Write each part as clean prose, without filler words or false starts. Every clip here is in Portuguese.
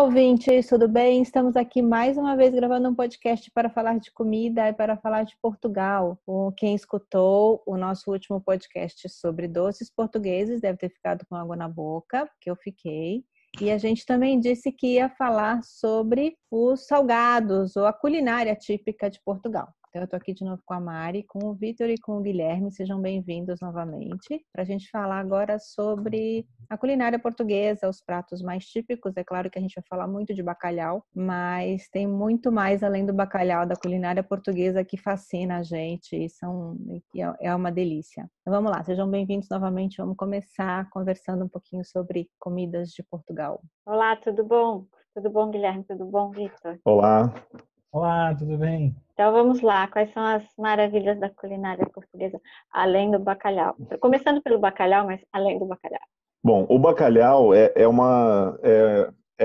Olá, ouvintes, tudo bem? Estamos aqui mais uma vez gravando um podcast para falar de comida e para falar de Portugal. Quem escutou o nosso último podcast sobre doces portugueses deve ter ficado com água na boca, porque eu fiquei. E a gente também disse que ia falar sobre os salgados ou a culinária típica de Portugal. Então, eu estou aqui de novo com a Mari, com o Vitor e com o Guilherme. Sejam bem-vindos novamente para a gente falar agora sobre a culinária portuguesa, os pratos mais típicos. É claro que a gente vai falar muito de bacalhau, mas tem muito mais além do bacalhau da culinária portuguesa que fascina a gente é uma delícia. Então, vamos lá, sejam bem-vindos novamente. Vamos começar conversando um pouquinho sobre comidas de Portugal. Olá, tudo bom? Tudo bom, Guilherme? Tudo bom, Vitor? Olá. Olá, tudo bem? Então vamos lá, quais são as maravilhas da culinária portuguesa, além do bacalhau? Começando pelo bacalhau, mas além do bacalhau. Bom, o bacalhau é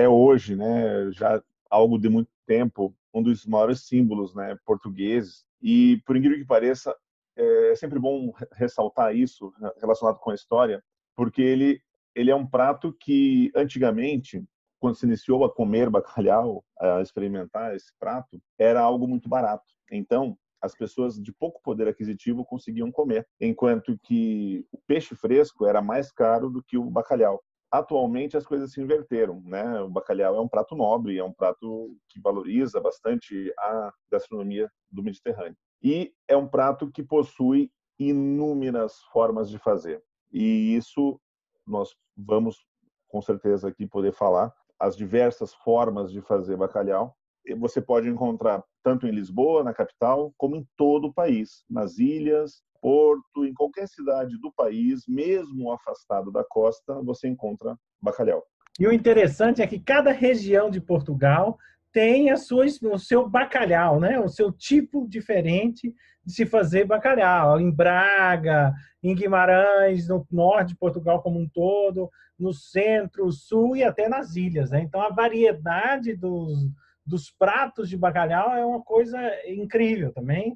hoje, né, já algo de muito tempo, um dos maiores símbolos, né, portugueses. E, por incrível que pareça, é sempre bom ressaltar isso relacionado com a história, porque ele é um prato que, antigamente, quando se iniciou a comer bacalhau, a experimentar esse prato, era algo muito barato. Então, as pessoas de pouco poder aquisitivo conseguiam comer, enquanto que o peixe fresco era mais caro do que o bacalhau. Atualmente as coisas se inverteram, né? O bacalhau é um prato nobre, é um prato que valoriza bastante a gastronomia do Mediterrâneo. E é um prato que possui inúmeras formas de fazer. E isso nós vamos com certeza aqui poder falar as diversas formas de fazer bacalhau. Você pode encontrar tanto em Lisboa, na capital, como em todo o país, nas ilhas, Porto, em qualquer cidade do país, mesmo afastado da costa, você encontra bacalhau. E o interessante é que cada região de Portugal tem o seu bacalhau, né? O seu tipo diferente de se fazer bacalhau. Em Braga, em Guimarães, no norte de Portugal como um todo, no centro, sul e até nas ilhas, né? Então, a variedade dos pratos de bacalhau é uma coisa incrível também.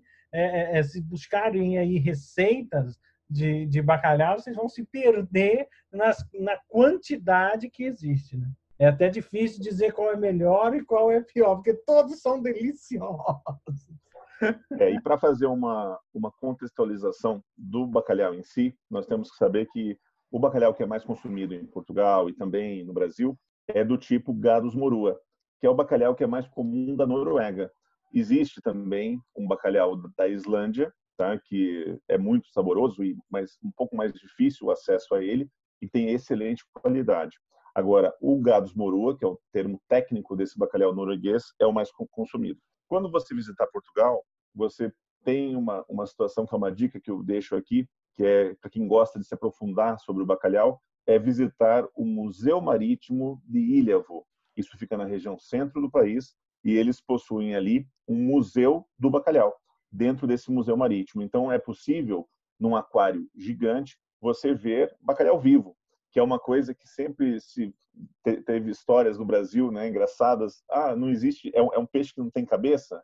Se buscarem aí receitas de bacalhau, vocês vão se perder na quantidade que existe, né? É até difícil dizer qual é melhor e qual é pior, porque todos são deliciosos. E para fazer uma contextualização do bacalhau em si, nós temos que saber que o bacalhau que é mais consumido em Portugal e também no Brasil é do tipo Gados Morua, que é o bacalhau que é mais comum da Noruega. Existe também um bacalhau da Islândia, tá? Que é muito saboroso, mas um pouco mais difícil o acesso a ele e tem excelente qualidade. Agora, o Gados Morua, que é o termo técnico desse bacalhau norueguês, é o mais consumido. Quando você visitar Portugal, você tem uma situação que é uma dica que eu deixo aqui, que é para quem gosta de se aprofundar sobre o bacalhau, é visitar o Museu Marítimo de Ilhavo. Isso fica na região centro do país e eles possuem ali um museu do bacalhau dentro desse museu marítimo. Então é possível, num aquário gigante, você ver bacalhau vivo, que é uma coisa que sempre teve histórias no Brasil, né, engraçadas. Não existe, é um peixe que não tem cabeça?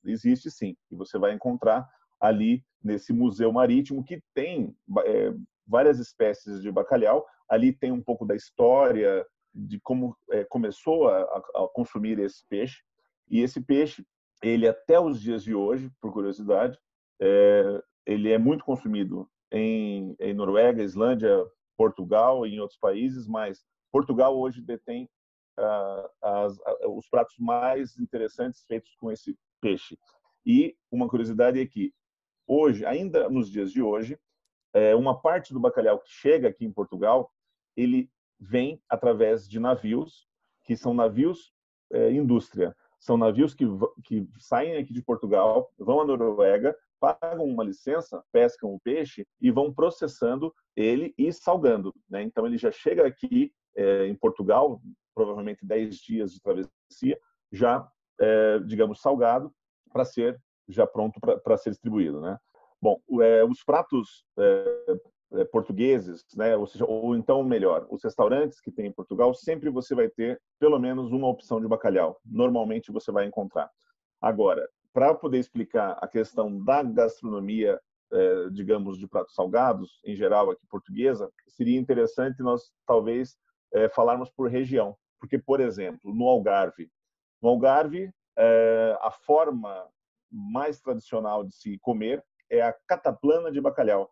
Existe sim, e você vai encontrar ali nesse museu marítimo que tem várias espécies de bacalhau. Ali tem um pouco da história de como começou a consumir esse peixe. E esse peixe, ele até os dias de hoje, por curiosidade, ele é muito consumido em Noruega, Islândia, Portugal e em outros países, mas Portugal hoje detém os pratos mais interessantes feitos com esse peixe. E uma curiosidade é que hoje, ainda nos dias de hoje, uma parte do bacalhau que chega aqui em Portugal, ele vem através de navios, que são navios indústria. São navios que saem aqui de Portugal, vão à Noruega, pagam uma licença, pescam o peixe e vão processando ele e salgando, né? Então ele já chega aqui em Portugal, provavelmente 10 dias de travessia, já, digamos, salgado, para ser já pronto para ser distribuído, né? Bom, os pratos portugueses, né? Ou então melhor, os restaurantes que tem em Portugal, sempre você vai ter pelo menos uma opção de bacalhau. Normalmente você vai encontrar. Agora, para poder explicar a questão da gastronomia, digamos, de pratos salgados, em geral aqui portuguesa, seria interessante nós talvez falarmos por região. Porque, por exemplo, no Algarve, a forma mais tradicional de se comer é a cataplana de bacalhau.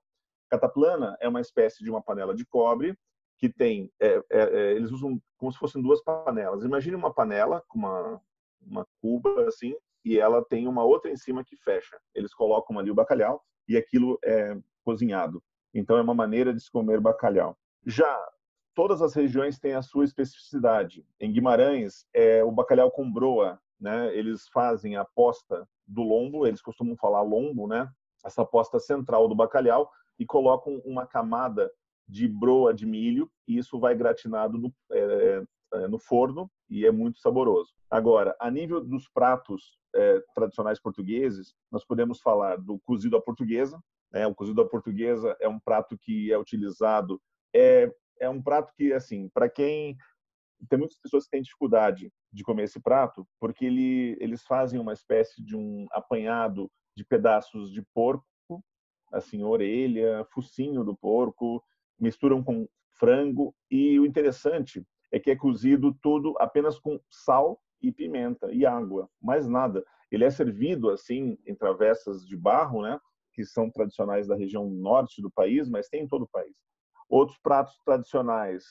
Cataplana é uma espécie de uma panela de cobre que tem, eles usam como se fossem duas panelas. Imagine uma panela com uma cuba assim, e ela tem uma outra em cima que fecha. Eles colocam ali o bacalhau e aquilo é cozinhado. Então é uma maneira de se comer bacalhau. Já todas as regiões têm a sua especificidade. Em Guimarães é o bacalhau com broa, né? Eles fazem a posta do lombo, eles costumam falar lombo, né? Essa posta central do bacalhau, e colocam uma camada de broa de milho, e isso vai gratinado no forno e é muito saboroso. Agora, a nível dos pratos tradicionais portugueses, nós podemos falar do cozido à portuguesa. O cozido à portuguesa é um prato que é utilizado, é um prato que, assim, para quem tem muitas pessoas que têm dificuldade de comer esse prato, porque eles fazem uma espécie de um apanhado de pedaços de porco, assim, orelha, focinho do porco, misturam com frango, e o interessante é que é cozido tudo apenas com sal e pimenta e água, mais nada. Ele é servido assim em travessas de barro, né, que são tradicionais da região norte do país, mas tem em todo o país. Outros pratos tradicionais,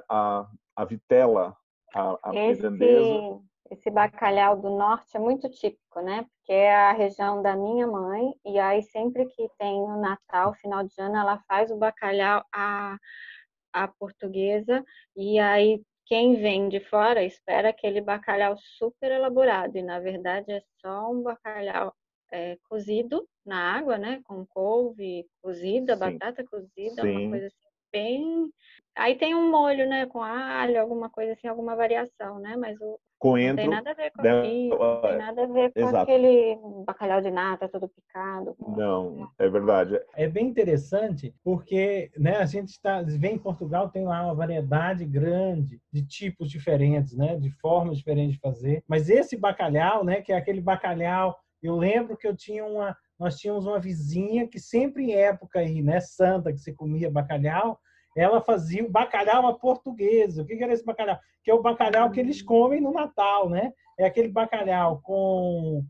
a vitela, a mirandesa. Esse bacalhau do norte é muito típico, né? Porque é a região da minha mãe, e aí sempre que tem o Natal, final de ano, ela faz o bacalhau à portuguesa, e aí quem vem de fora espera aquele bacalhau super elaborado, e na verdade é só um bacalhau cozido na água, né? Com couve cozida, Sim. batata cozida, Sim. uma coisa assim bem... Aí tem um molho, né? Com alho, alguma coisa assim, alguma variação, né? Mas não tem nada a ver com isso, não tem nada a ver com Exato. aquele bacalhau de nata todo picado. Não, é verdade. É bem interessante porque, né, a gente vem em Portugal, tem lá uma variedade grande de tipos diferentes, né, de formas diferentes de fazer. Mas esse bacalhau, né, que é aquele bacalhau, eu lembro que nós tínhamos uma vizinha que sempre em época aí, né, santa, que se comia bacalhau, ela fazia o bacalhau à portuguesa. O que era esse bacalhau? Que é o bacalhau que eles comem no Natal, né? É aquele bacalhau com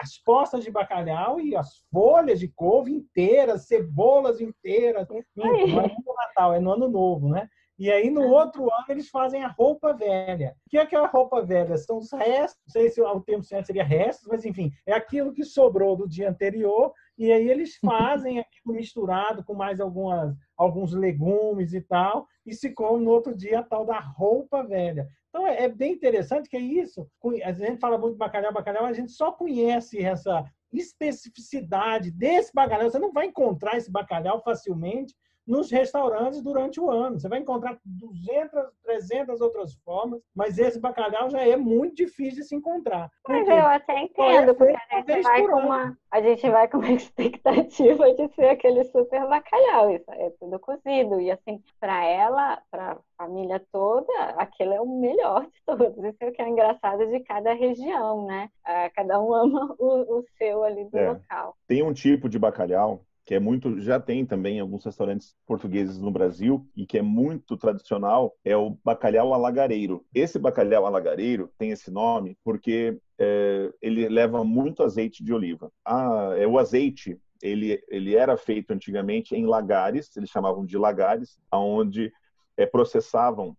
as postas de bacalhau e as folhas de couve inteiras, cebolas inteiras. Não é no Natal, é no Ano Novo, né? E aí, no outro ano, eles fazem a roupa velha. O que é a roupa velha? São os restos, não sei se o termo certo seria restos, mas, enfim, é aquilo que sobrou do dia anterior, e aí eles fazem aquilo misturado com mais alguns legumes e tal, e se come no outro dia a tal da roupa velha. Então, é bem interessante que é isso. A gente fala muito de bacalhau, a gente só conhece essa especificidade desse bacalhau. Você não vai encontrar esse bacalhau facilmente nos restaurantes durante o ano. Você vai encontrar 200, 300 outras formas, mas esse bacalhau já é muito difícil de se encontrar. Mas eu até entendo, porque a gente vai com uma expectativa de ser aquele super bacalhau. Isso é tudo cozido. E assim, para ela, para a família toda, aquilo é o melhor de todos. Isso é o que é engraçado de cada região, né? Cada um ama o seu ali do local. Tem um tipo de bacalhau que é muito, já tem também em alguns restaurantes portugueses no Brasil, e que é muito tradicional, é o bacalhau alagareiro. Esse bacalhau alagareiro tem esse nome porque ele leva muito azeite de oliva. O azeite, ele era feito antigamente em lagares, eles chamavam de lagares, onde processavam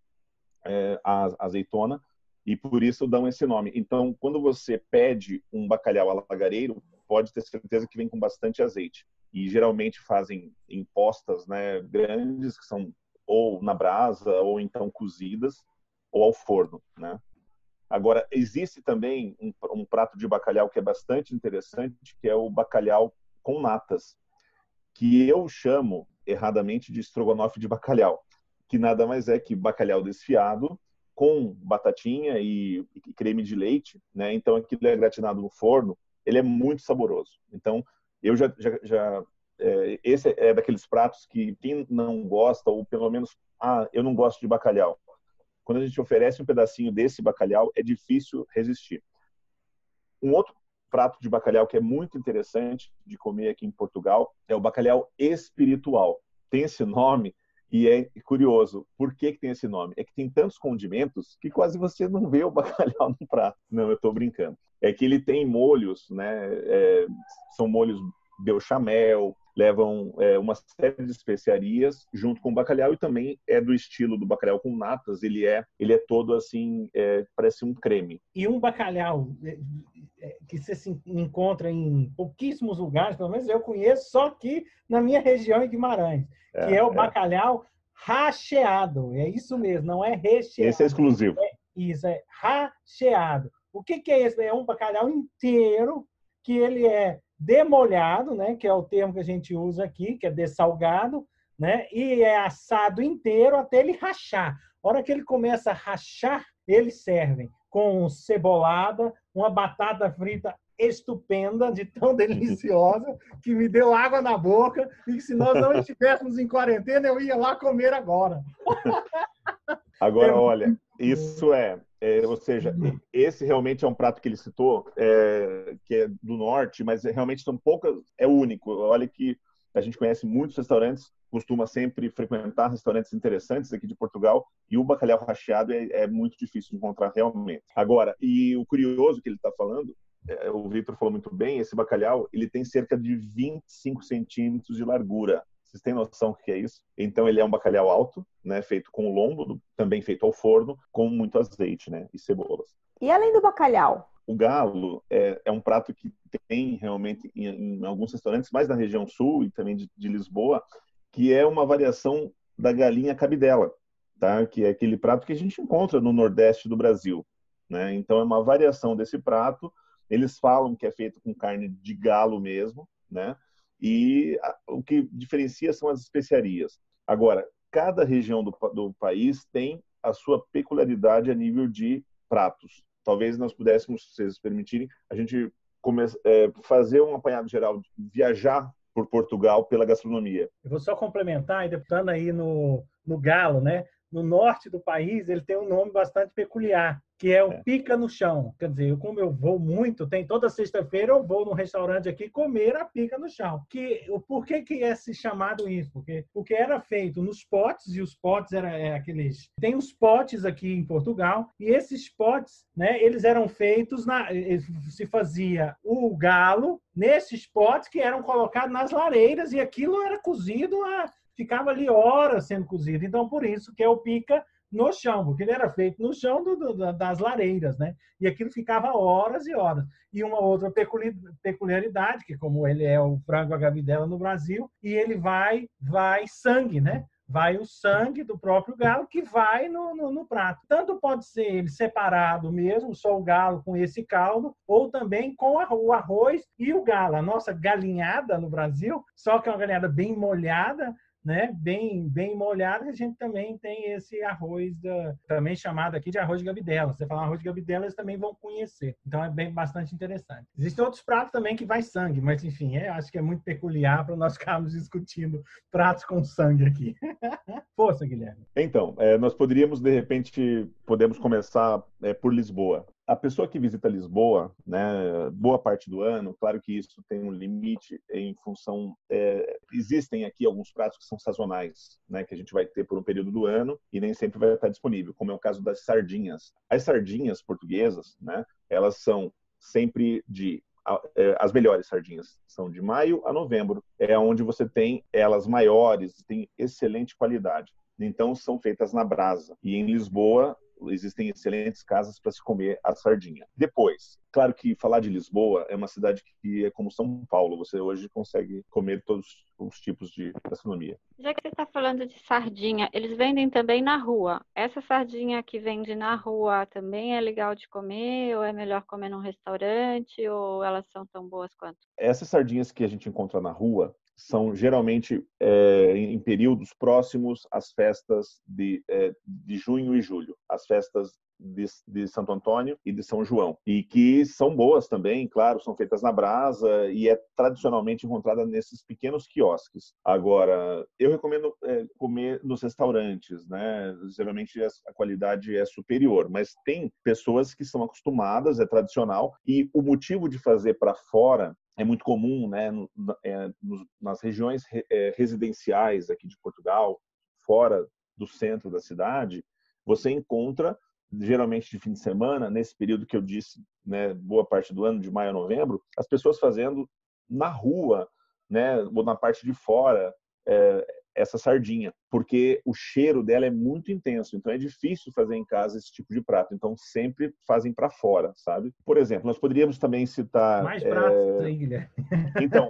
a azeitona, e por isso dão esse nome. Então, quando você pede um bacalhau alagareiro, pode ter certeza que vem com bastante azeite. E geralmente fazem em postas, né, grandes, que são ou na brasa, ou então cozidas, ou ao forno, né? Agora, existe também um prato de bacalhau que é bastante interessante, que é o bacalhau com natas, que eu chamo erradamente de estrogonofe de bacalhau, que nada mais é que bacalhau desfiado com batatinha e creme de leite, né? Então aquilo é gratinado no forno, ele é muito saboroso. Então eu esse é daqueles pratos que quem não gosta, ou pelo menos eu não gosto de bacalhau, quando a gente oferece um pedacinho desse bacalhau, é difícil resistir. Um outro prato de bacalhau que é muito interessante de comer aqui em Portugal é o bacalhau espiritual. Tem esse nome E é curioso, por que tem esse nome? É que tem tantos condimentos que quase você não vê o bacalhau no prato. Não, eu estou brincando. É que ele tem molhos, né? São molhos bechamel, levam uma série de especiarias junto com o bacalhau e também é do estilo do bacalhau com natas. Ele é todo assim, parece um creme. E um bacalhau que você se encontra em pouquíssimos lugares, pelo menos eu conheço só aqui na minha região em Guimarães, que é o bacalhau recheado. É isso mesmo, não é recheado. Esse é exclusivo. Isso, é recheado. O que é esse? É um bacalhau inteiro que ele é demolhado, né, que é o termo que a gente usa aqui, que é dessalgado, né, e é assado inteiro até ele rachar. A hora que ele começa a rachar, eles servem com cebolada, uma batata frita estupenda, de tão deliciosa, que me deu água na boca, e se nós não estivéssemos em quarentena, eu ia lá comer agora. Agora, olha, isso ou seja, esse realmente é um prato que ele citou, que é do norte, mas realmente são poucas, é único. Olha que a gente conhece muitos restaurantes, costuma sempre frequentar restaurantes interessantes aqui de Portugal, e o bacalhau recheado é muito difícil de encontrar realmente. Agora, e o curioso que ele está falando, o Victor falou muito bem, esse bacalhau ele tem cerca de 25 centímetros de largura. Vocês têm noção do que é isso? Então, ele é um bacalhau alto, né, feito com lombo, também feito ao forno, com muito azeite, né, e cebolas. E além do bacalhau? O galo é um prato que tem realmente em alguns restaurantes, mais na região sul e também de Lisboa, que é uma variação da galinha cabidela, tá? Que é aquele prato que a gente encontra no Nordeste do Brasil, né? Então, é uma variação desse prato. Eles falam que é feito com carne de galo mesmo, né? E o que diferencia são as especiarias. Agora, cada região do país tem a sua peculiaridade a nível de pratos. Talvez nós pudéssemos, se vocês permitirem, a gente fazer um apanhado geral, viajar por Portugal pela gastronomia. Eu vou só complementar, deputando aí no galo, né? No norte do país, ele tem um nome bastante peculiar, que é o pica no chão. Quer dizer, como eu vou muito, toda sexta-feira eu vou num restaurante aqui comer a pica no chão. Por que é se chamado isso? Porque era feito nos potes, e os potes eram aqueles... Tem os potes aqui em Portugal, e esses potes, né, eles eram feitos, se fazia o galo nesses potes que eram colocados nas lareiras, e aquilo era cozido ficava ali horas sendo cozido. Então, por isso que é o pica no chão, porque ele era feito no chão das lareiras, né? E aquilo ficava horas e horas. E uma outra peculiaridade, que como ele é o frango à cabidela no Brasil, e ele vai sangue, né? Vai o sangue do próprio galo que vai no prato. Tanto pode ser ele separado mesmo, só o galo com esse caldo, ou também com o arroz e o galo. A nossa galinhada no Brasil, só que é uma galinhada bem molhada, né? Bem molhada, a gente também tem esse arroz, também chamado aqui de arroz de gabidela. Se você falar arroz de gabidela, eles também vão conhecer. Então, é bastante interessante. Existem outros pratos também que vai sangue, mas, enfim, acho que é muito peculiar para nós ficarmos discutindo pratos com sangue aqui. Força, Guilherme. Então, nós podemos começar por Lisboa. A pessoa que visita Lisboa, né, boa parte do ano, claro que isso tem um limite em função... existem aqui alguns pratos que são sazonais, né, que a gente vai ter por um período do ano e nem sempre vai estar disponível, como é o caso das sardinhas. As sardinhas portuguesas, né, elas são sempre as melhores sardinhas são de maio a novembro, é onde você tem elas maiores, tem excelente qualidade. Então, são feitas na brasa. E em Lisboa, existem excelentes casas para se comer a sardinha. Depois, claro que falar de Lisboa é uma cidade que é como São Paulo. Você hoje consegue comer todos os tipos de gastronomia. Já que você está falando de sardinha, eles vendem também na rua. Essa sardinha que vende na rua também é legal de comer? Ou é melhor comer num restaurante? Ou elas são tão boas quanto? Essas sardinhas que a gente encontra na rua são geralmente em períodos próximos às festas de junho e julho, as festas de Santo Antônio e de São João, e que são boas também, claro, são feitas na brasa e é tradicionalmente encontrada nesses pequenos quiosques. Agora, eu recomendo comer nos restaurantes, né? Geralmente a qualidade é superior, mas tem pessoas que são acostumadas, é tradicional, e o motivo de fazer para fora é muito comum, né, nas regiões residenciais aqui de Portugal, fora do centro da cidade, você encontra, geralmente de fim de semana, nesse período que eu disse, né, boa parte do ano, de maio a novembro, as pessoas fazendo na rua, né, ou na parte de fora, essa sardinha, porque o cheiro dela é muito intenso, então é difícil fazer em casa esse tipo de prato, então sempre fazem para fora, sabe? Por exemplo, nós poderíamos também citar... Mais pratos aí, Guilherme. Então,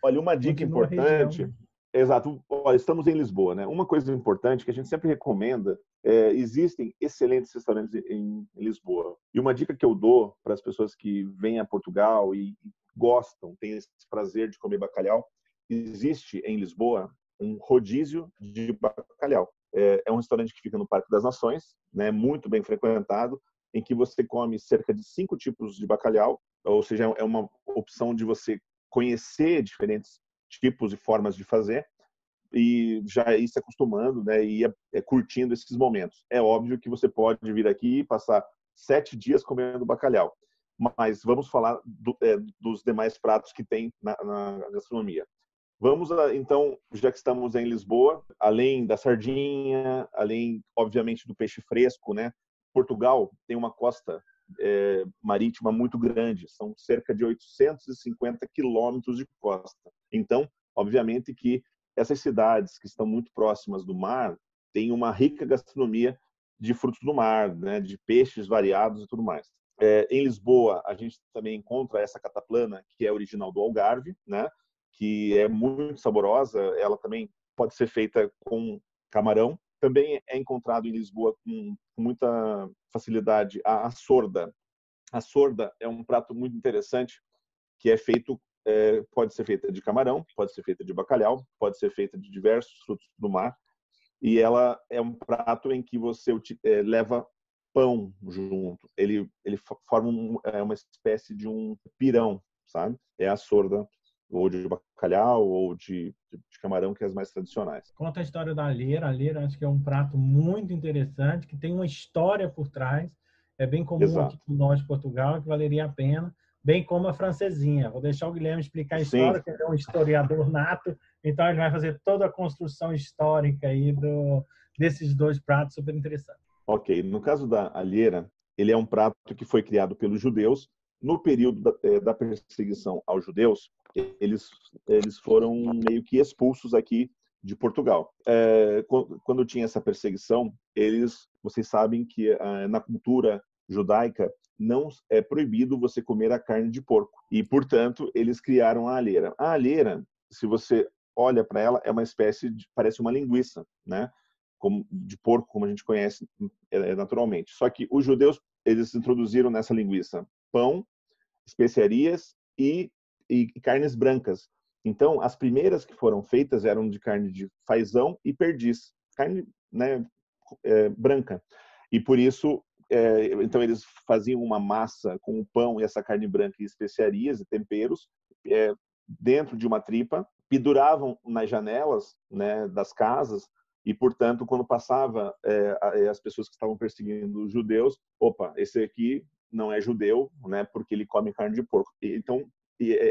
olha, uma dica Continua a região. importante... Exato. Olha, estamos em Lisboa, né? Uma coisa importante que a gente sempre recomenda, existem excelentes restaurantes em Lisboa. E uma dica que eu dou para as pessoas que vêm a Portugal e gostam, têm esse prazer de comer bacalhau, existe em Lisboa um rodízio de bacalhau. É um restaurante que fica no Parque das Nações, né? Muito bem frequentado, em que você come cerca de 5 tipos de bacalhau, ou seja, é uma opção de você conhecer diferentes tipos e formas de fazer e já ir se acostumando, né, e ir curtindo esses momentos. É óbvio que você pode vir aqui e passar 7 dias comendo bacalhau, mas vamos falar dos demais pratos que tem na gastronomia. Vamos, então, já que estamos em Lisboa, além da sardinha, além, obviamente, do peixe fresco, né? Portugal tem uma costa marítima muito grande, são cerca de 850 quilômetros de costa. Então, obviamente que essas cidades que estão muito próximas do mar têm uma rica gastronomia de frutos do mar, né? De peixes variados e tudo mais. Em Lisboa, a gente também encontra essa cataplana, que é original do Algarve, né? Que é muito saborosa, ela também pode ser feita com camarão. Também é encontrado em Lisboa com muita facilidade a sorda. A sorda é um prato muito interessante que é feito, pode ser feita de camarão, pode ser feita de bacalhau, pode ser feita de diversos frutos do mar. E ela é um prato em que você leva pão junto. Ele forma uma espécie de um pirão, sabe? É a sorda, ou de bacalhau, ou de camarão, que é as mais tradicionais. Conta a história da alheira. A alheira acho que é um prato muito interessante, que tem uma história por trás. É bem comum Exato. aqui no norte de Portugal, que valeria a pena, bem como a francesinha. Vou deixar o Guilherme explicar a história, que ele é um historiador nato, então ele vai fazer toda a construção histórica aí desses dois pratos super interessantes. Ok, no caso da alheira, ele é um prato que foi criado pelos judeus. No período da perseguição aos judeus, eles foram meio que expulsos aqui de Portugal. Quando tinha essa perseguição, vocês sabem que na cultura judaica não é proibido você comer a carne de porco. E, portanto, eles criaram a alheira. A alheira, se você olha para ela, é uma espécie parece uma linguiça, né? De porco, como a gente conhece naturalmente. Só que os judeus, eles introduziram nessa linguiça pão, especiarias e carnes brancas. Então, as primeiras que foram feitas eram de carne de fazão e perdiz, carne, né, branca. E por isso, então eles faziam uma massa com o pão e essa carne branca e especiarias e temperos dentro de uma tripa, penduravam nas janelas, né, das casas. E, portanto, quando passava as pessoas que estavam perseguindo os judeus, opa, esse aqui não é judeu, né, porque ele come carne de porco. Então,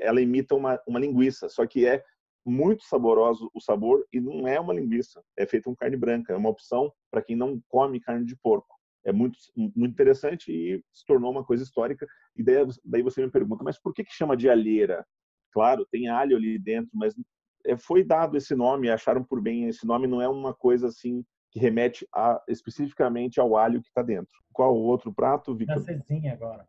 ela imita uma linguiça, só que é muito saboroso o sabor e não é uma linguiça, é feita com carne branca, é uma opção para quem não come carne de porco. É muito, muito interessante e se tornou uma coisa histórica. E daí você me pergunta, mas por que chama de alheira? Claro, tem alho ali dentro, mas foi dado esse nome, acharam por bem, esse nome não é uma coisa assim que remete especificamente ao alho que está dentro. Qual o outro prato, Victor? Francesinha agora.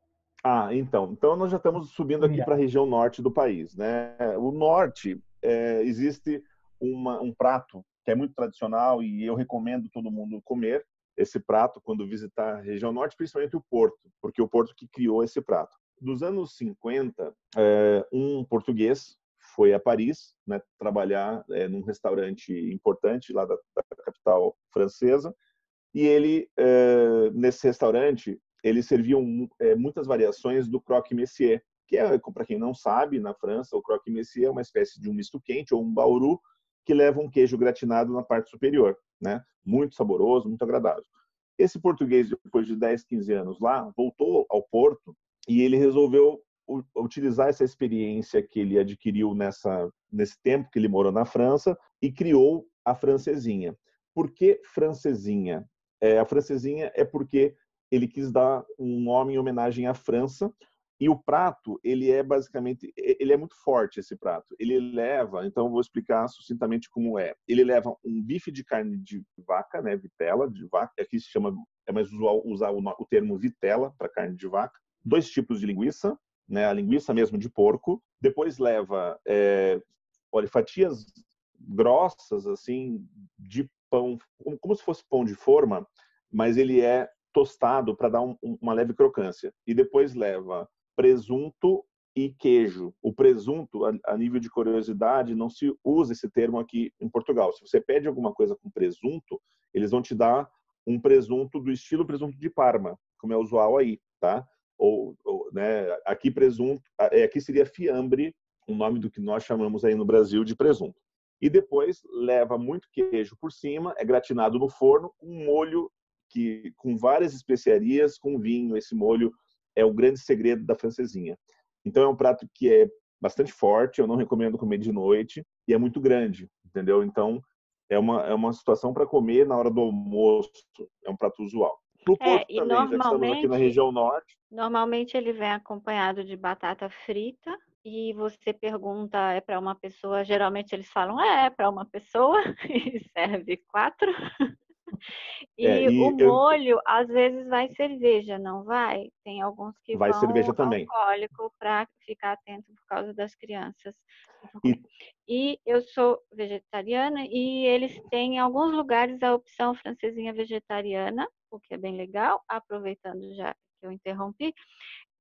Então nós já estamos subindo aqui para a região norte do país, né? O norte, existe um prato que é muito tradicional e eu recomendo todo mundo comer esse prato quando visitar a região norte, principalmente o Porto, porque o Porto que criou esse prato. Dos anos 50, um português foi a Paris, né, trabalhar num restaurante importante lá da capital francesa, e ele, nesse restaurante, eles serviam muitas variações do croque-monsieur, que é, para quem não sabe, na França, o croque-monsieur é uma espécie de um misto quente ou um bauru que leva um queijo gratinado na parte superior, né? Muito saboroso, muito agradável. Esse português, depois de 10, 15 anos lá, voltou ao Porto e ele resolveu utilizar essa experiência que ele adquiriu nesse tempo que ele morou na França e criou a francesinha. Por que francesinha? A francesinha é porque ele quis dar um nome em homenagem à França, e o prato, ele é basicamente, ele é muito forte, esse prato. Ele leva, então eu vou explicar sucintamente como é. Ele leva um bife de carne de vaca, né, vitela de vaca, aqui se chama, é mais usual usar o termo vitela para carne de vaca, 2 tipos de linguiça, né, a linguiça mesmo de porco, depois leva, olha, fatias grossas, assim, de pão, como se fosse pão de forma, mas ele é tostado para dar uma leve crocância. E depois leva presunto e queijo. O presunto, a nível de curiosidade, não se usa esse termo aqui em Portugal. Se você pede alguma coisa com presunto, eles vão te dar um presunto do estilo presunto de Parma, como é usual aí, tá? Né, aqui presunto, aqui seria fiambre, o nome do que nós chamamos aí no Brasil de presunto. E depois leva muito queijo por cima, é gratinado no forno, com um molho com várias especiarias, com vinho. Esse molho é o grande segredo da francesinha. Então é um prato que é bastante forte, eu não recomendo comer de noite, e é muito grande, entendeu? Então é uma situação para comer na hora do almoço, é um prato usual. No Porto E também, já que estamos aqui na região norte. Normalmente ele vem acompanhado de batata frita, e você pergunta, é para uma pessoa? Geralmente eles falam, é para uma pessoa, e serve 4. E o molho, às vezes, vai cerveja, não vai? Tem alguns que vai vão cerveja também. alcoólico, para ficar atento por causa das crianças. E eu sou vegetariana, e eles têm em alguns lugares a opção francesinha vegetariana, o que é bem legal. Aproveitando já que eu interrompi,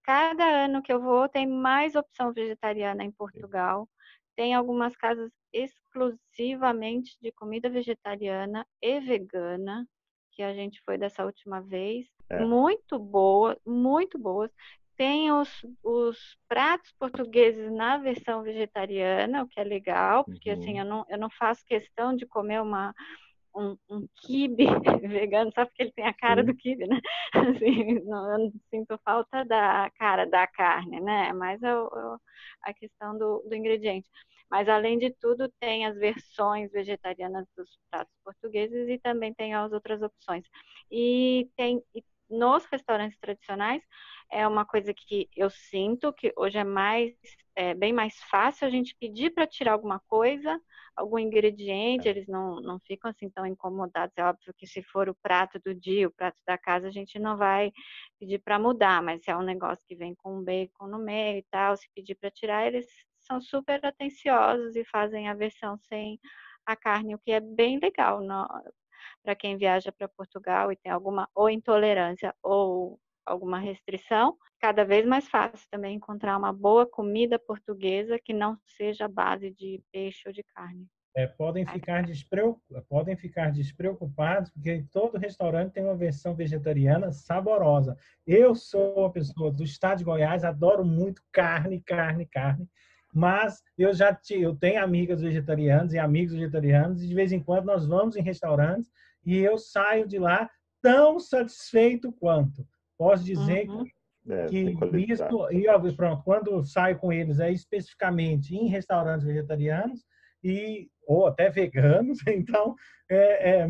cada ano que eu vou tem mais opção vegetariana em Portugal. Tem algumas casas exclusivamente de comida vegetariana e vegana, que a gente foi dessa última vez. Muito boa, muito boas. Tem os pratos portugueses na versão vegetariana, o que é legal, porque assim, eu não faço questão de comer um quibe vegano, só porque ele tem a cara do quibe, né? Assim, eu não sinto falta da cara da carne, né? Mas a questão do ingrediente. Mas, além de tudo, tem as versões vegetarianas dos pratos portugueses, e também tem as outras opções. E nos restaurantes tradicionais, é uma coisa que eu sinto que hoje é bem mais fácil a gente pedir para tirar alguma coisa, algum ingrediente. Eles não ficam assim tão incomodados. É óbvio que se for o prato do dia, o prato da casa, a gente não vai pedir para mudar, mas se é um negócio que vem com um bacon no meio e tal, se pedir para tirar, eles são super atenciosos e fazem a versão sem a carne, o que é bem legal para quem viaja para Portugal e tem alguma ou intolerância ou alguma restrição. Cada vez mais fácil também encontrar uma boa comida portuguesa que não seja a base de peixe ou de carne. Podem ficar despreocupados, porque todo restaurante tem uma versão vegetariana saborosa. Eu sou uma pessoa do estado de Goiás, adoro muito carne, mas eu tenho amigas vegetarianas e amigos vegetarianos, e de vez em quando nós vamos em restaurantes e eu saio de lá tão satisfeito quanto. Posso dizer que isso, e pronto, quando saio com eles especificamente em restaurantes vegetarianos ou até veganos, então,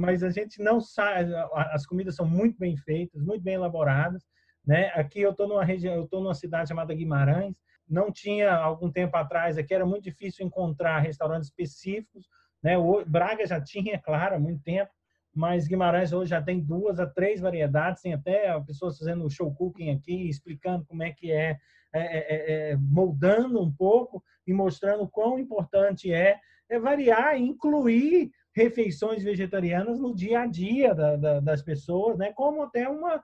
mas a gente não sai, as comidas são muito bem feitas, muito bem elaboradas, né? Aqui eu estou numa cidade chamada Guimarães. Não tinha, algum tempo atrás, aqui era muito difícil encontrar restaurantes específicos, né? Braga já tinha, claro, há muito tempo, mas Guimarães hoje já tem 2 a 3 variedades, tem até pessoas fazendo show cooking aqui, explicando como é que moldando um pouco e mostrando quão importante é variar e incluir refeições vegetarianas no dia a dia das pessoas, né? Como até uma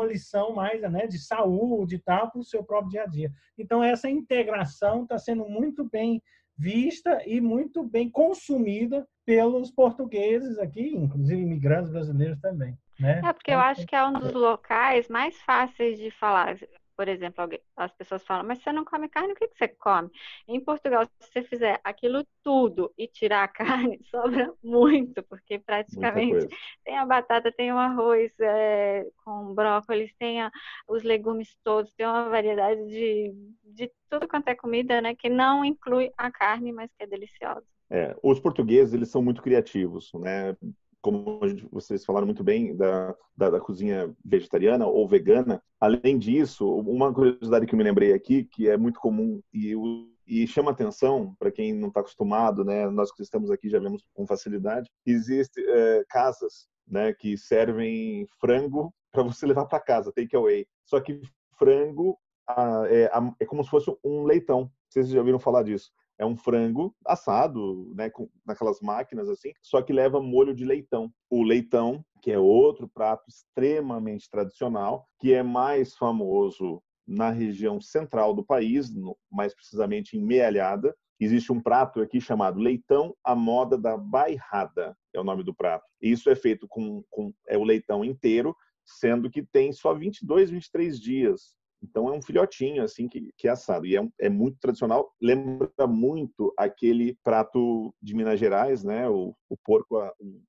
lição mais, né, de saúde e tal, para o seu próprio dia a dia. Então, essa integração está sendo muito bem vista e muito bem consumida pelos portugueses aqui, inclusive imigrantes brasileiros também, né? Porque eu acho que é um dos locais mais fáceis de falar. Por exemplo, as pessoas falam, mas você não come carne, o que você come? Em Portugal, se você fizer aquilo tudo e tirar a carne, sobra muito, porque praticamente tem a batata, tem o arroz com brócolis, tem os legumes todos, tem uma variedade de tudo quanto é comida, né, que não inclui a carne, mas que é deliciosa. Os portugueses, eles são muito criativos, né? Como vocês falaram muito bem da cozinha vegetariana ou vegana. Além disso, uma curiosidade que eu me lembrei aqui, que é muito comum e chama atenção para quem não está acostumado, né? Nós que estamos aqui já vemos com facilidade. Existem casas, né, que servem frango para você levar para casa, take away. Só que frango é como se fosse um leitão. Vocês já ouviram falar disso? É um frango assado, né, naquelas máquinas assim, só que leva molho de leitão. O leitão, que é outro prato extremamente tradicional, que é mais famoso na região central do país, mais precisamente em Mealhada. Existe um prato aqui chamado leitão à moda da bairrada, é o nome do prato. E isso é feito com o leitão inteiro, sendo que tem só 22, 23 dias. Então é um filhotinho assim que é assado e é muito tradicional. Lembra muito aquele prato de Minas Gerais, né? O porco,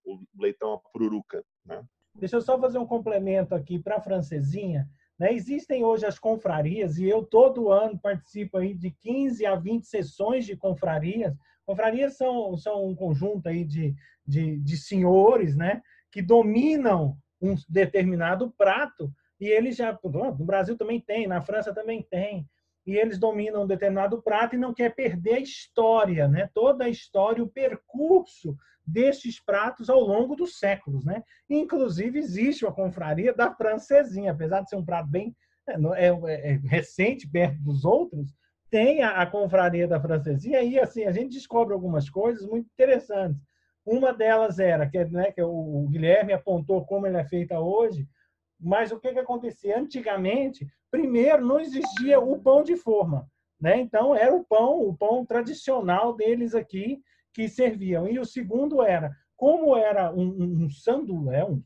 o leitão à pururuca, né? Deixa eu só fazer um complemento aqui para a francesinha. Né? Existem hoje as confrarias e eu todo ano participo aí de 15 a 20 sessões de confrarias. Confrarias são um conjunto aí de senhores, né, que dominam um determinado prato e eles já, no Brasil também tem, na França também tem, e eles dominam um determinado prato e não quer perder a história, né? Toda a história, o percurso destes pratos ao longo dos séculos, né? Inclusive, existe uma confraria da francesinha, apesar de ser um prato bem recente, perto dos outros, tem a confraria da francesinha e, assim, a gente descobre algumas coisas muito interessantes. Uma delas era, que o Guilherme apontou como ela é feita hoje, mas o que acontecia? Antigamente, primeiro, não existia o pão de forma, né? Então, era o pão tradicional deles aqui que serviam. E o segundo era, como era um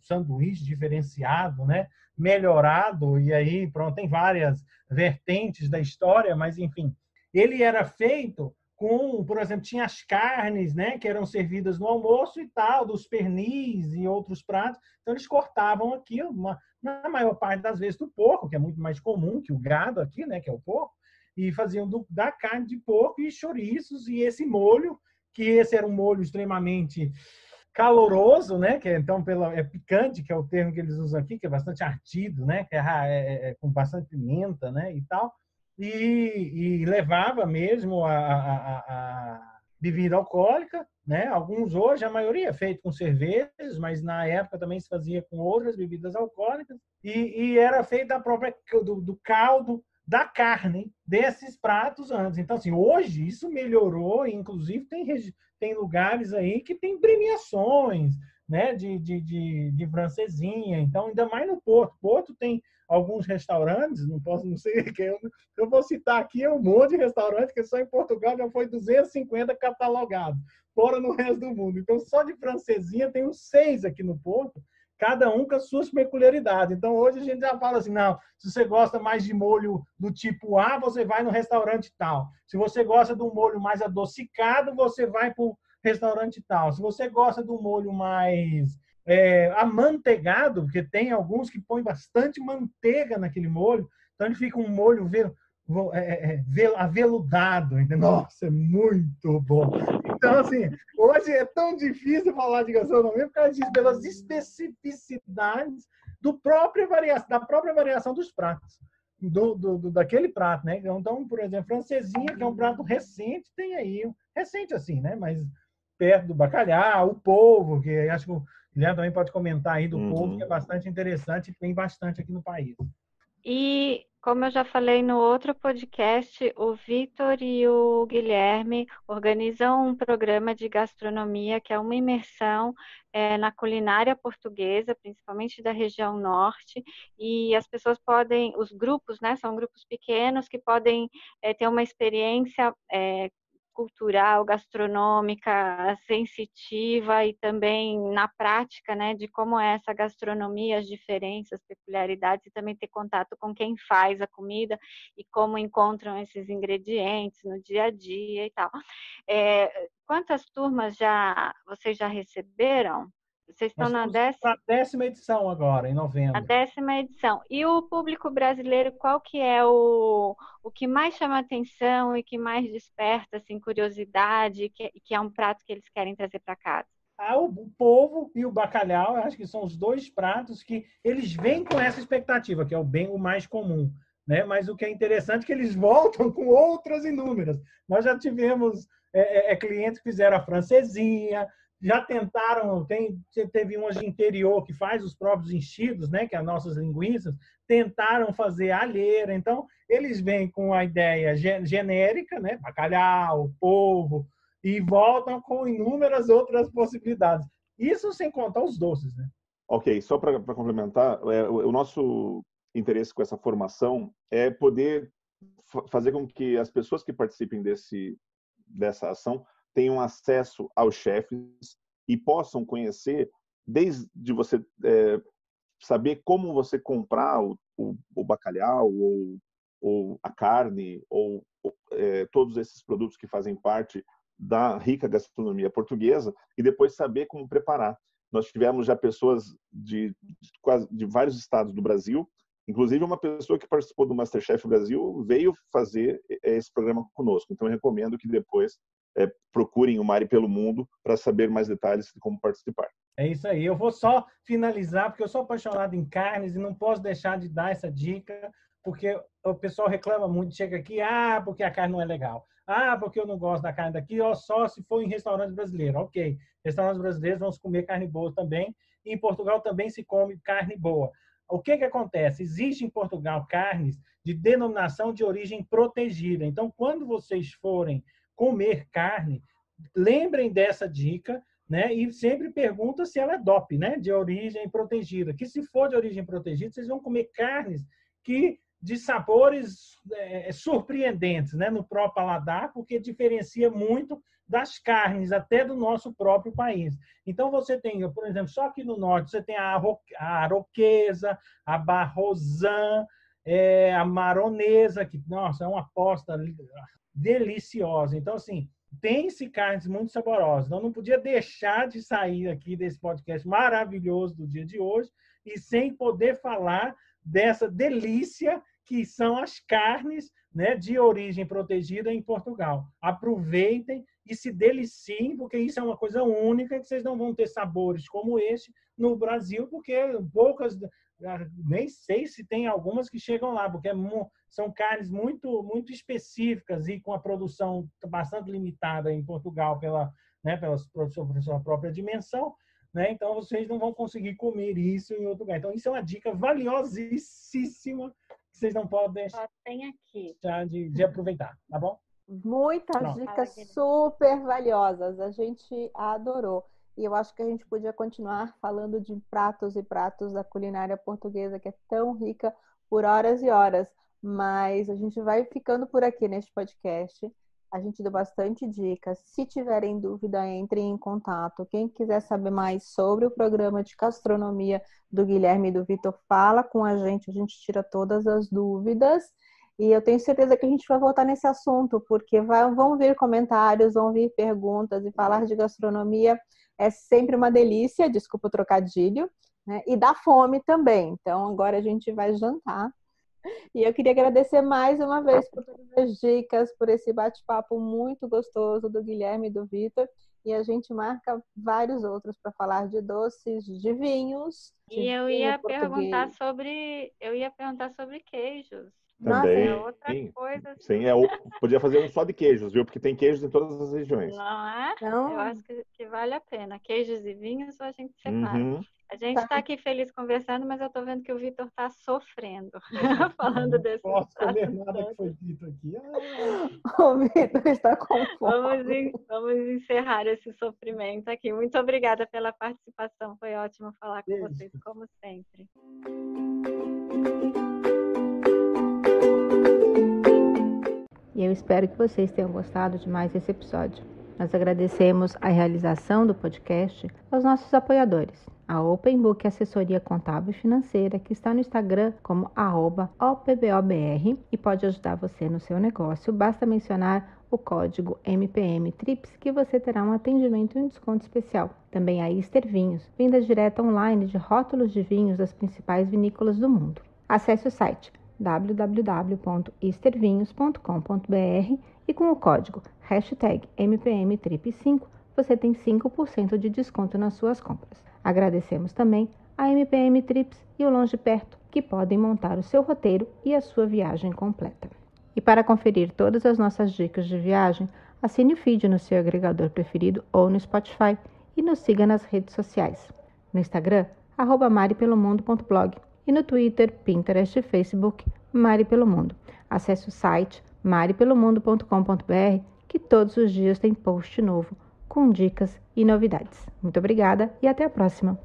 sanduíche diferenciado, né? Melhorado, e aí, pronto, tem várias vertentes da história, mas, enfim, ele era feito com, por exemplo, tinha as carnes, né, que eram servidas no almoço e tal, dos pernis e outros pratos. Então, eles cortavam aquilo, na maior parte das vezes do porco, que é muito mais comum que o gado aqui, né, que é o porco, e faziam da carne de porco e chouriços e esse molho, que esse era um molho extremamente caloroso, né, que então é picante, que é o termo que eles usam aqui, que é bastante ardido, né, que é com bastante pimenta, né, e tal, e levava mesmo a bebida alcoólica, né? Alguns hoje, a maioria é feito com cervejas, mas na época também se fazia com outras bebidas alcoólicas e era feito do caldo da carne desses pratos antes. Então, assim, hoje isso melhorou, inclusive tem lugares aí que tem premiações, né, de francesinha. Então, ainda mais no Porto. Porto tem alguns restaurantes, não sei, eu vou citar aqui um monte de restaurantes que só em Portugal já foi 250 catalogados, fora no resto do mundo. Então, só de francesinha tem uns 6 aqui no Porto, cada um com as suas peculiaridades. Então, hoje a gente já fala assim, não, se você gosta mais de molho do tipo A, você vai no restaurante tal. Se você gosta de um molho mais adocicado, você vai para o restaurante tal. Se você gosta de um molho mais amanteigado, porque tem alguns que põem bastante manteiga naquele molho, então ele fica um molho aveludado, entendeu? Nossa, é muito bom. Então, assim, hoje é tão difícil falar de gastronomia por causa disso, pelas especificidades da própria variação dos pratos, daquele prato, né? Então, por exemplo, francesinha, que é um prato recente, tem aí, recente assim, né? Mas perto do bacalhau, o polvo, que acho que o Guilherme também pode comentar aí do polvo, que é bastante interessante e tem bastante aqui no país. E, como eu já falei no outro podcast, o Vitor e o Guilherme organizam um programa de gastronomia que é uma imersão na culinária portuguesa, principalmente da região norte, e as pessoas podem, os grupos, né, são grupos pequenos que podem ter uma experiência cultural, gastronômica, sensitiva e também na prática, né, de como é essa gastronomia, as diferenças, peculiaridades e também ter contato com quem faz a comida e como encontram esses ingredientes no dia a dia e tal. Quantas turmas vocês já receberam? Vocês estão na Na 10ª edição agora, em novembro. A 10ª edição. E o público brasileiro, qual que é o que mais chama atenção e que mais desperta assim, curiosidade, que é um prato que eles querem trazer para casa? O polvo e o bacalhau, eu acho que são os 2 pratos que eles vêm com essa expectativa, que é o mais comum, né? Mas o que é interessante é que eles voltam com outras inúmeras. Nós já tivemos clientes que fizeram a francesinha, já tentaram, teve umas de interior que faz os próprios enchidos, né? Que é as nossas linguiças, tentaram fazer a alheira. Então, eles vêm com a ideia genérica, né? Bacalhau, polvo, e voltam com inúmeras outras possibilidades. Isso sem contar os doces, né? Ok, só para complementar, o nosso interesse com essa formação é poder fazer com que as pessoas que participem dessa ação tenham acesso aos chefes e possam conhecer, desde você saber como você comprar o bacalhau ou a carne ou todos esses produtos que fazem parte da rica gastronomia portuguesa e depois saber como preparar. Nós tivemos já pessoas de vários estados do Brasil, inclusive uma pessoa que participou do MasterChef Brasil veio fazer esse programa conosco. Então, eu recomendo que depois procurem o Mari pelo Mundo para saber mais detalhes de como participar. É isso aí. Eu vou só finalizar, porque eu sou apaixonado em carnes e não posso deixar de dar essa dica, porque o pessoal reclama muito, chega aqui, porque a carne não é legal. Porque eu não gosto da carne daqui, só se for em restaurante brasileiro. Ok, restaurantes brasileiros vão comer carne boa também, e em Portugal também se come carne boa. O que acontece? Existe em Portugal carnes de denominação de origem protegida. Então, quando vocês forem comer carne, lembrem dessa dica, né? E sempre pergunta se ela é DOP, né? De origem protegida. Que se for de origem protegida, vocês vão comer carnes de sabores surpreendentes, né? No próprio paladar, porque diferencia muito das carnes, até do nosso próprio país. Então, você tem, por exemplo, só aqui no norte, você tem a aroquesa, a barrosã, a maronesa, que, nossa, é uma aposta deliciosa. Então, assim, tem-se carnes muito saborosas. Então, não podia deixar de sair aqui desse podcast maravilhoso do dia de hoje e sem poder falar dessa delícia que são as carnes, né, de origem protegida em Portugal. Aproveitem e se deliciem, porque isso é uma coisa única, que vocês não vão ter sabores como este no Brasil, porque poucas, nem sei se tem algumas que chegam lá, porque são carnes muito, muito específicas e com a produção bastante limitada em Portugal pela sua própria dimensão, né? Então, vocês não vão conseguir comer isso em outro lugar. Então, isso é uma dica valiosíssima que vocês não podem deixar de aproveitar, tá bom? Muitas dicas super valiosas. A gente adorou. E eu acho que a gente podia continuar falando de pratos e pratos da culinária portuguesa, que é tão rica, por horas e horas. Mas a gente vai ficando por aqui neste podcast. A gente deu bastante dicas. Se tiverem dúvida, entrem em contato. Quem quiser saber mais sobre o programa de gastronomia do Guilherme e do Vitor, fala com a gente tira todas as dúvidas. E eu tenho certeza que a gente vai voltar nesse assunto, porque vão vir comentários, vão vir perguntas, e falar de gastronomia é sempre uma delícia, desculpa o trocadilho, né? E dá fome também. Então, agora a gente vai jantar. E eu queria agradecer mais uma vez por todas as dicas, por esse bate-papo muito gostoso do Guilherme e do Vitor. E a gente marca vários outros para falar de doces, de vinhos. E eu ia perguntar sobre queijos. Também. Nossa, é outra coisa. Sim, podia fazer um só de queijos, viu? Porque tem queijos em todas as regiões. Não é? Não. Eu acho que vale a pena. Queijos e vinhos a gente separa. Uhum. A gente está aqui feliz conversando, mas eu estou vendo que o Vitor está sofrendo falando desse. Não posso comer nada que foi dito aqui. O Vitor está com fome. Vamos encerrar esse sofrimento aqui. Muito obrigada pela participação. Foi ótimo falar com vocês, como sempre. E eu espero que vocês tenham gostado de mais esse episódio. Nós agradecemos a realização do podcast aos nossos apoiadores. A Open Book Assessoria Contábil e Financeira, que está no Instagram como @opbobr e pode ajudar você no seu negócio. Basta mencionar o código MPMTRIPS, que você terá um atendimento e um desconto especial. Também a Easter Vinhos, venda direta online de rótulos de vinhos das principais vinícolas do mundo. Acesse o site www.eastervinhos.com.br e com o código #MPMTRIP5 você tem 5% de desconto nas suas compras. Agradecemos também a MPM Trips e o Longe Perto, que podem montar o seu roteiro e a sua viagem completa. E para conferir todas as nossas dicas de viagem, assine o feed no seu agregador preferido ou no Spotify e nos siga nas redes sociais. No Instagram, @maripelomundo.blog e no Twitter, Pinterest e Facebook, Mari Pelo Mundo. Acesse o site maripelomundo.com.br, que todos os dias tem post novo com dicas e novidades. Muito obrigada e até a próxima!